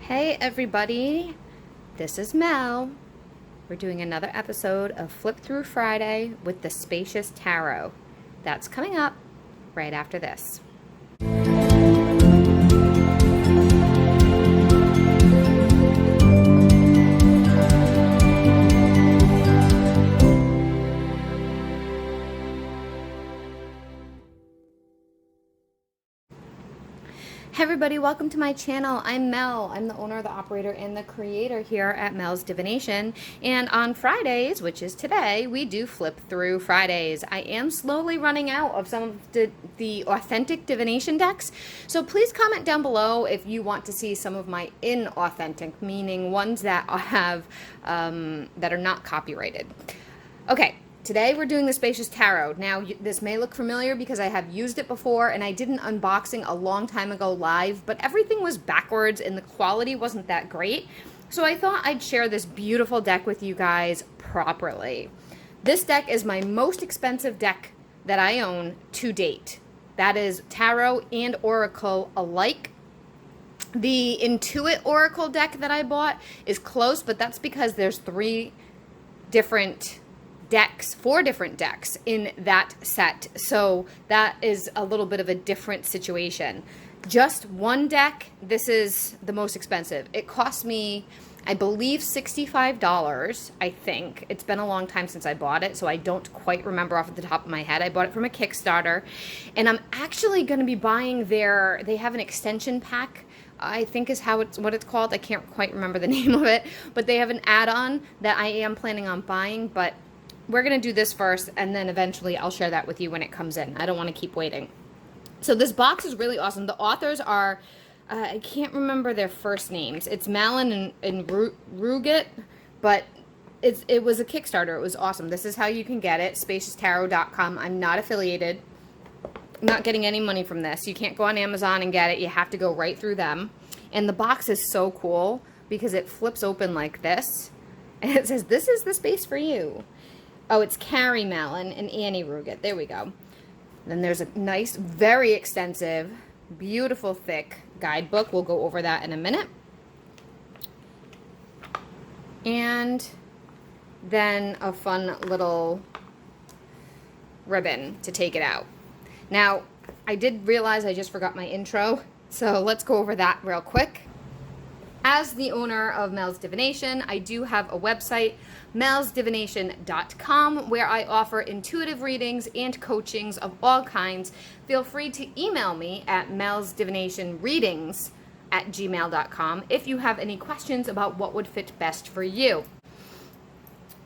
Hey everybody, this is Mel. We're doing another episode of Flip Through Friday with the Spacious Tarot. That's coming up right after this. Hey everybody, welcome to my channel. I'm Mel. I'm the owner, the operator, and the creator here at Mel's Divination. And on Fridays, which is today, we do Flip Through Fridays. I am slowly running out of some of the authentic divination decks. So please comment down below if you want to see some of my inauthentic, meaning ones that have that are not copyrighted. Okay. Today we're doing the Spacious Tarot. Now this may look familiar because I have used it before and I did an unboxing a long time ago live, but everything was backwards and the quality wasn't that great. So I thought I'd share this beautiful deck with you guys properly. This deck is my most expensive deck that I own to date. That is Tarot and Oracle alike. The Intuit Oracle deck that I bought is close, but that's because there's four different decks in that set. So that is a little bit of a different situation. Just one deck, this is the most expensive. It cost me, I believe, $65, I think. It's been a long time since I bought it, so I don't quite remember off the top of my head. I bought it from a Kickstarter, and I'm actually going to be buying they have an extension pack, I think is what it's called. I can't quite remember the name of it, but they have an add-on that I am planning on buying, but we're going to do this first, and then eventually I'll share that with you when it comes in. I don't want to keep waiting. So this box is really awesome. The authors are, I can't remember their first names. It's Malin and Ruget, but it was a Kickstarter. It was awesome. This is how you can get it, spacioustarot.com. I'm not affiliated. I'm not getting any money from this. You can't go on Amazon and get it. You have to go right through them. And the box is so cool because it flips open like this, and it says, "This is the space for you." Oh, it's Carrie Malin and Annie Ruget. There we go. Then there's a nice, very extensive, beautiful, thick guidebook. We'll go over that in a minute. And then a fun little ribbon to take it out. Now, I did realize I just forgot my intro, so let's go over that real quick. As the owner of Mel's Divination, I do have a website, melsdivination.com, where I offer intuitive readings and coachings of all kinds. Feel free to email me at melsdivinationreadings@gmail.com if you have any questions about what would fit best for you.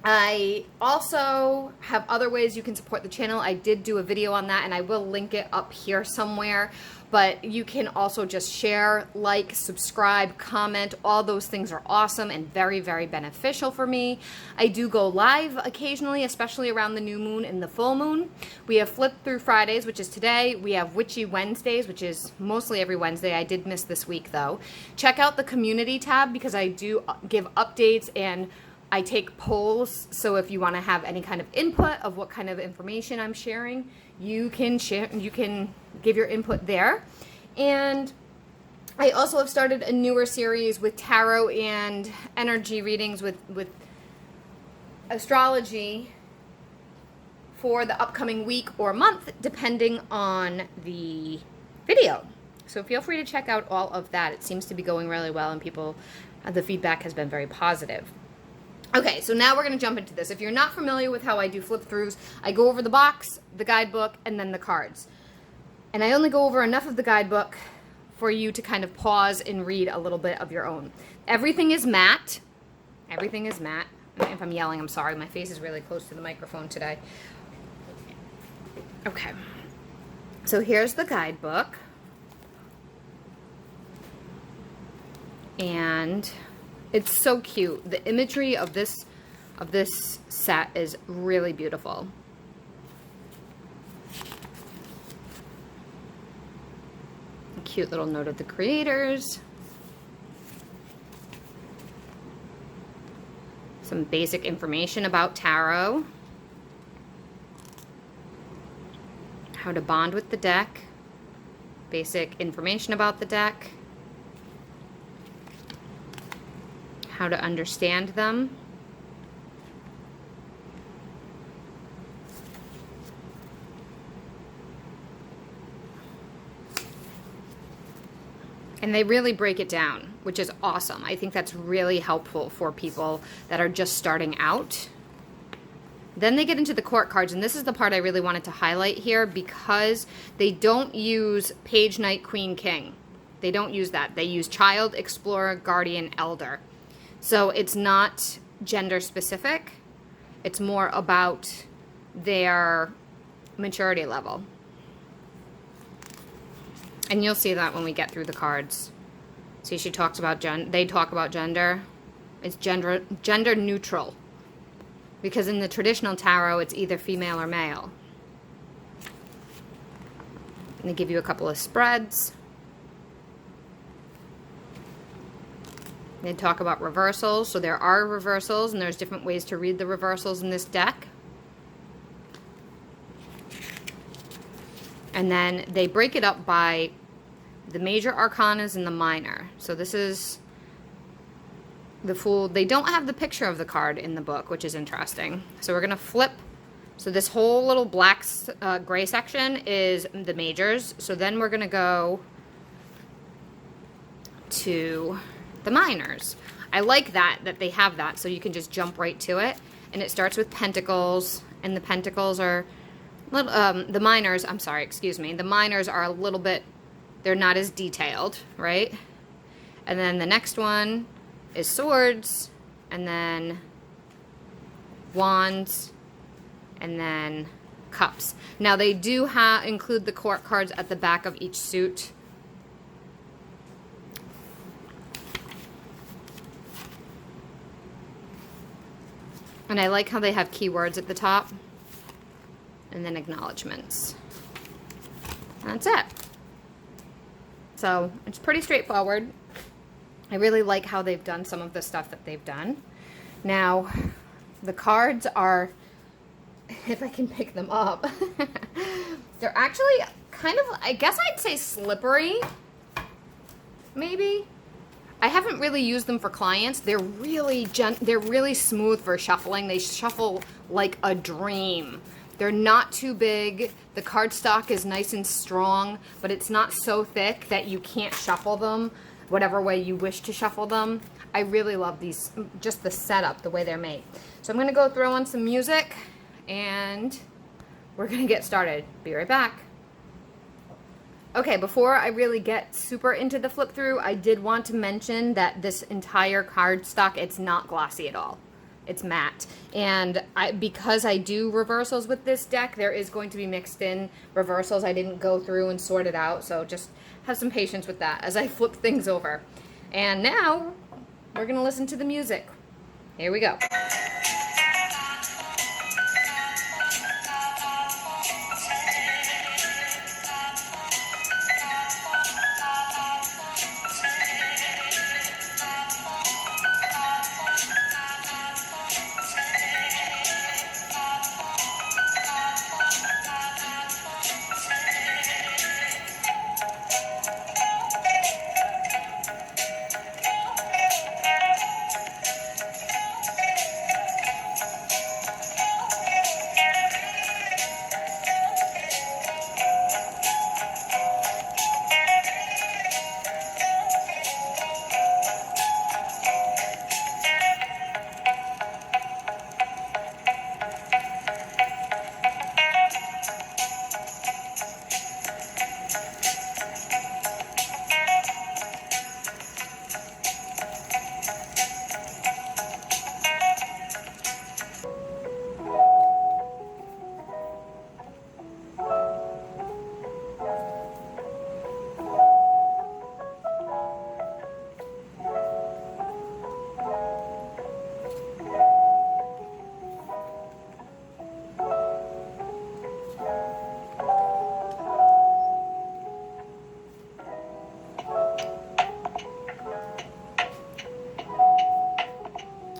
I also have other ways you can support the channel. I did do a video on that, and I will link it up here somewhere. But you can also just share, like, subscribe, comment. All those things are awesome and very, very beneficial for me. I do go live occasionally, especially around the new moon and the full moon. We have Flip Through Fridays, which is today. We have Witchy Wednesdays, which is mostly every Wednesday. I did miss this week, though. Check out the community tab because I do give updates and I take polls, so if you want to have any kind of input of what kind of information I'm sharing, you can give your input there. And I also have started a newer series with tarot and energy readings with astrology for the upcoming week or month, depending on the video. So feel free to check out all of that. It seems to be going really well, and the feedback has been very positive. Okay, so now we're going to jump into this. If you're not familiar with how I do flip-throughs, I go over the box, the guidebook, and then the cards. And I only go over enough of the guidebook for you to kind of pause and read a little bit of your own. Everything is matte. Everything is matte. If I'm yelling, I'm sorry. My face is really close to the microphone today. Okay. So here's the guidebook. And it's so cute. The imagery of this set is really beautiful. A cute little note of the creators. Some basic information about tarot. How to bond with the deck. Basic information about the deck. how to understand them. And they really break it down, which is awesome. I think that's really helpful for people that are just starting out. Then they get into the court cards, and this is the part I really wanted to highlight here because they don't use page, knight, queen, king. They don't use that. They use child, explorer, guardian, elder. So it's not gender specific. It's more about their maturity level. And you'll see that when we get through the cards. See, she talks about they talk about gender. It's gender neutral. Because in the traditional tarot, it's either female or male. And they give you a couple of spreads. They talk about reversals. So there are reversals, and there's different ways to read the reversals in this deck. And then they break it up by the major arcanas and the minor. So this is the Fool. They don't have the picture of the card in the book, which is interesting. So we're going to flip. So this whole little black, gray section is the majors. So then we're going to go to the minors. I like that they have that, so you can just jump right to it. And it starts with pentacles, and the pentacles are the minors, I'm sorry, excuse me. The minors are a little bit, they're not as detailed, right? And then the next one is swords, and then wands, and then cups. Now they do include the court cards at the back of each suit. And I like how they have keywords at the top. And then acknowledgements. And that's it. So it's pretty straightforward. I really like how they've done some of the stuff that they've done. Now, the cards are, if I can pick them up, they're actually kind of, I guess I'd say slippery, maybe. I haven't really used them for clients. They're really smooth for shuffling. They shuffle like a dream. They're not too big. The cardstock is nice and strong, but it's not so thick that you can't shuffle them whatever way you wish to shuffle them. I really love these, just the setup, the way they're made. So I'm going to go throw on some music, and we're going to get started. Be right back. Okay, before I really get super into the flip through, I did want to mention that this entire cardstock, it's not glossy at all. It's matte. And because I do reversals with this deck, there is going to be mixed in reversals. I didn't go through and sort it out, so just have some patience with that as I flip things over. And now, we're going to listen to the music. Here we go.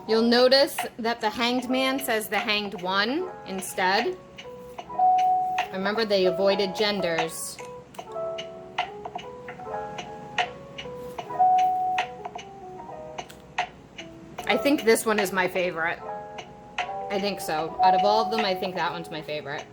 You'll notice that the Hanged Man says the Hanged One instead. Remember, they avoided genders. I think this one is my favorite. I think so. Out of all of them, I think that one's my favorite.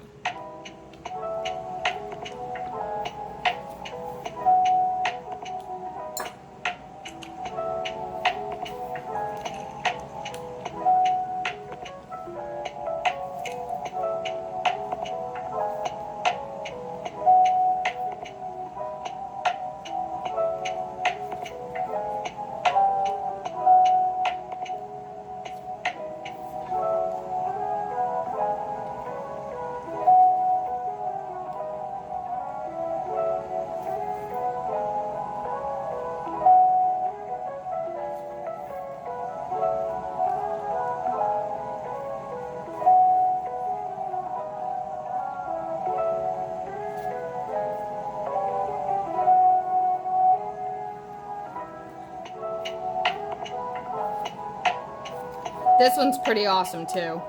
This one's pretty awesome too.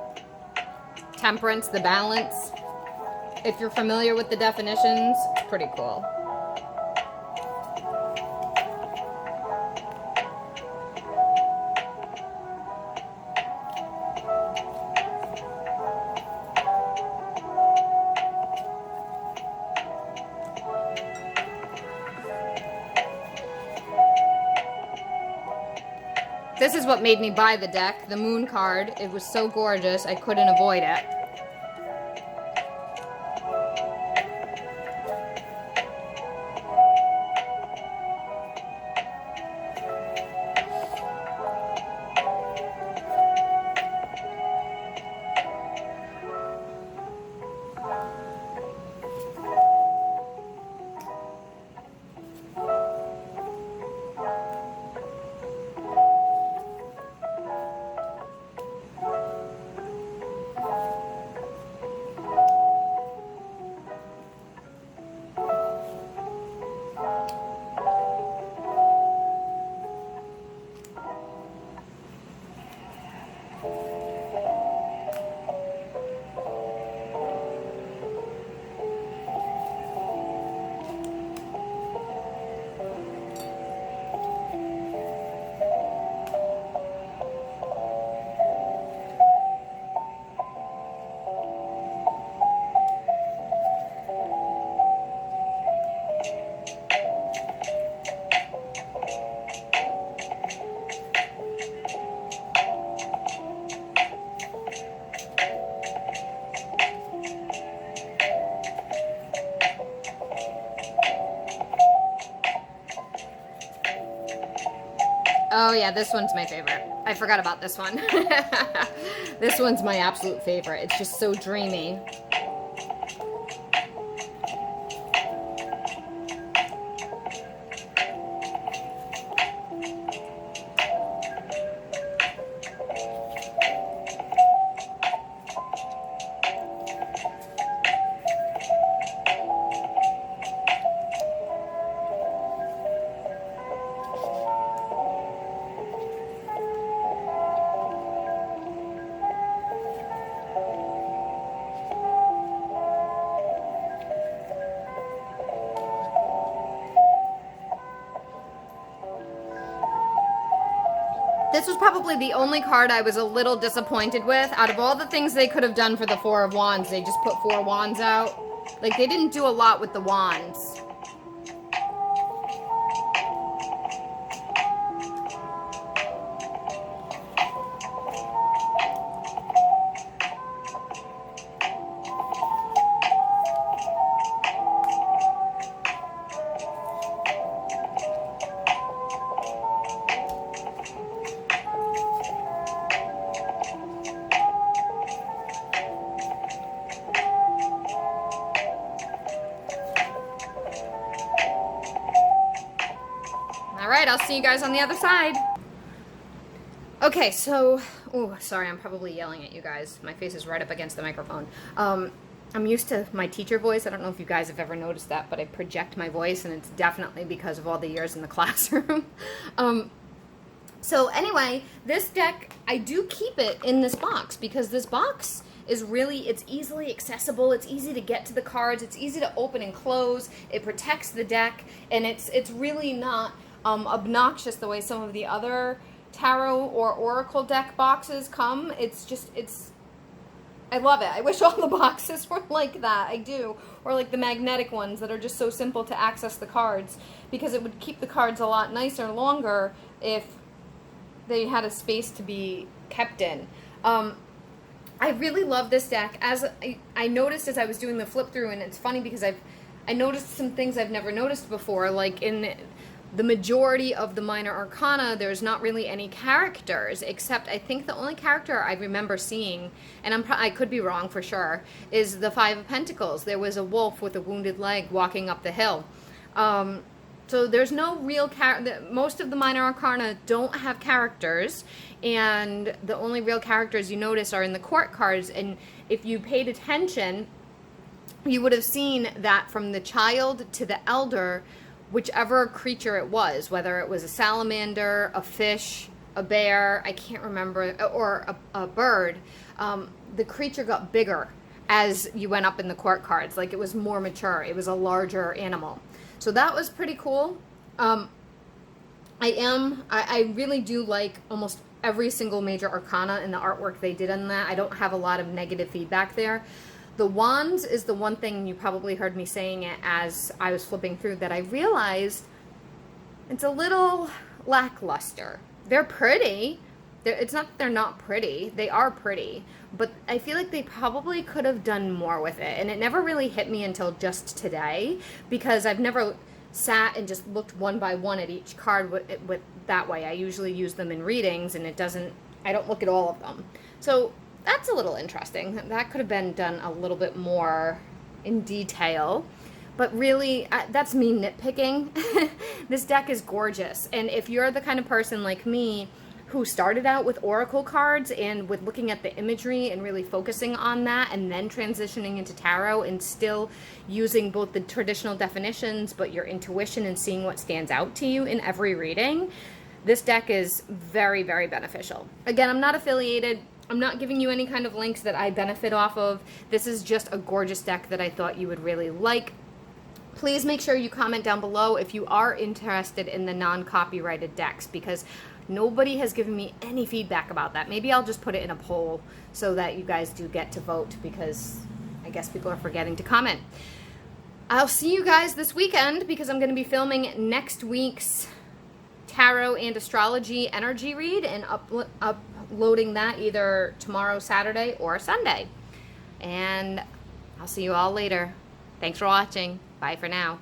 Temperance, the balance. If you're familiar with the definitions, it's pretty cool. This is what made me buy the deck, the Moon card. It was so gorgeous, I couldn't avoid it. Oh yeah, this one's my favorite. I forgot about this one. This one's my absolute favorite. It's just so dreamy. This was probably the only card I was a little disappointed with. Out of all the things they could have done for the Four of Wands, they just put 4 wands out. Like, they didn't do a lot with the wands. All right, I'll see you guys on the other side. Okay, so, oh, sorry, I'm probably yelling at you guys. My face is right up against the microphone. I'm used to my teacher voice. I don't know if you guys have ever noticed that, but I project my voice, and it's definitely because of all the years in the classroom. So anyway, this deck, I do keep it in this box because this box is really, it's easily accessible, it's easy to get to the cards, it's easy to open and close, it protects the deck, and it's really not obnoxious the way some of the other tarot or oracle deck boxes come, I love it. I wish all the boxes were like that. I do. Or like the magnetic ones that are just so simple to access the cards, because it would keep the cards a lot nicer longer if they had a space to be kept in. I really love this deck. As I noticed as I was doing the flip through, and it's funny because I noticed some things I've never noticed before, like in the majority of the minor arcana, there's not really any characters, except I think the only character I remember seeing, and I could be wrong for sure, is the Five of Pentacles. There was a wolf with a wounded leg walking up the hill. So there's no real most of the minor arcana don't have characters, and the only real characters you notice are in the court cards. And if you paid attention, you would have seen that from the child to the elder, whichever creature it was, whether it was a salamander, a fish, a bear, I can't remember, or a bird, the creature got bigger as you went up in the court cards. Like it was more mature. It was a larger animal. So that was pretty cool. I really do like almost every single major arcana and the artwork they did on that. I don't have a lot of negative feedback there. The wands is the one thing, you probably heard me saying it as I was flipping through, that I realized it's a little lackluster. They're pretty. It's not that they're not pretty. They are pretty. But I feel like they probably could have done more with it. And it never really hit me until just today, because I've never sat and just looked one by one at each card with that way. I usually use them in readings, and I don't look at all of them. So that's a little interesting. That could have been done a little bit more in detail. But really, that's me nitpicking. This deck is gorgeous. And if you're the kind of person like me who started out with oracle cards and with looking at the imagery and really focusing on that, and then transitioning into tarot and still using both the traditional definitions but your intuition and seeing what stands out to you in every reading, this deck is very, very beneficial. Again, I'm not affiliated. I'm not giving you any kind of links that I benefit off of. This is just a gorgeous deck that I thought you would really like. Please make sure you comment down below if you are interested in the non-copyrighted decks, because nobody has given me any feedback about that. Maybe I'll just put it in a poll so that you guys do get to vote, because I guess people are forgetting to comment. I'll see you guys this weekend, because I'm going to be filming next week's tarot and astrology energy read and uploading that either tomorrow, Saturday, or Sunday. And I'll see you all later. Thanks for watching. Bye for now.